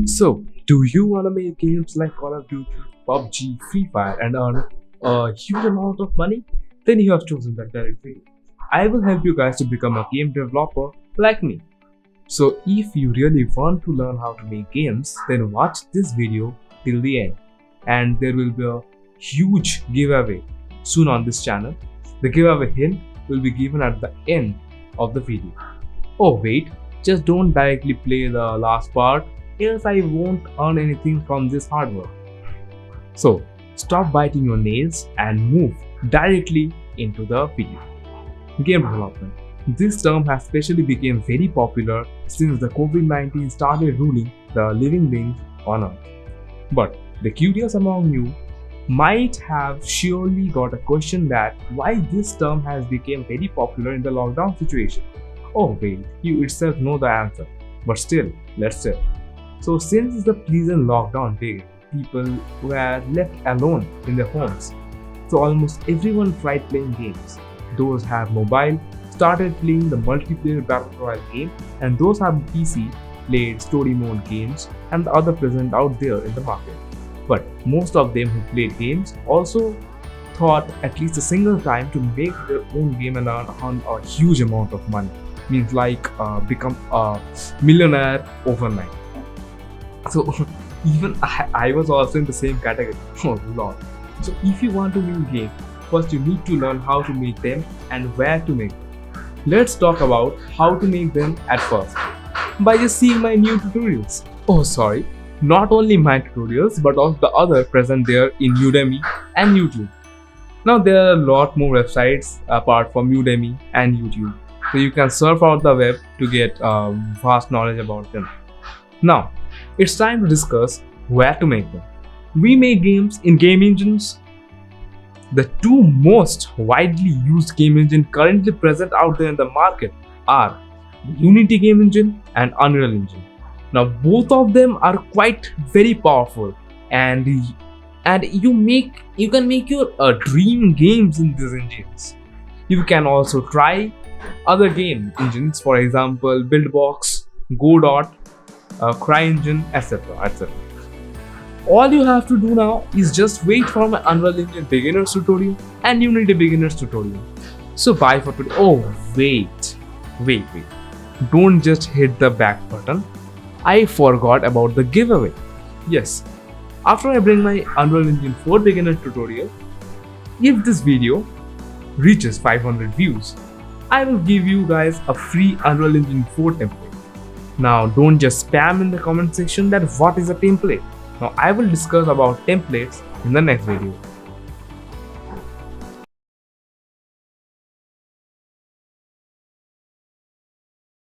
So, do you want to make games like Call of Duty, PUBG, Free Fire and earn a huge amount of money? Then you have chosen the correct video. I will help you guys to become a game developer like me. So, if you really want to learn how to make games, then watch this video till the end. And there will be a huge giveaway soon on this channel. The giveaway hint will be given at the end of the video. Oh wait, just don't directly play the last part, else I won't earn anything from this hard work. So stop biting your nails and move directly into the video. Game development. This term has especially become very popular since the COVID-19 started ruling the living beings on earth. But the curious among you might have surely got a question that why this term has become very popular in the lockdown situation. Oh wait, you itself know the answer, but still, let's tell. So since the pleasant lockdown began, people were left alone in their homes. So almost everyone tried playing games. Those have mobile started playing the multiplayer battle royale game, and those have PC played story mode games and the other present out there in the market. But most of them who played games also thought at least a single time to make their own game and earn a huge amount of money. Means like become a millionaire overnight. So even I was also in the same category. Oh lord. So if you want to make game, first you need to learn how to make them and where to make them. Let's talk about how to make them at first by just seeing my new tutorials. Oh sorry, not only my tutorials but also the other present there in Udemy and YouTube. Now there are a lot more websites apart from Udemy and YouTube, so you can surf out the web to get vast knowledge about them. Now it's time to discuss where to make them. We make games in game engines. The two most widely used game engines currently present out there in the market are Unity game engine and Unreal Engine. Now both of them are quite very powerful, and you can make your dream games in these engines. You can also try other game engines, for example Buildbox, Godot, CryEngine, etc. etc. All you have to do now is just wait for my Unreal Engine beginners tutorial and Unity beginners tutorial. So bye for today. Oh wait. Don't just hit the back button. I forgot about the giveaway. Yes, after I bring my Unreal Engine 4 beginner tutorial, if this video reaches 500 views, I will give you guys a free Unreal Engine 4 template. Now don't just spam in the comment section that what is a template. Now I will discuss about templates in the next video.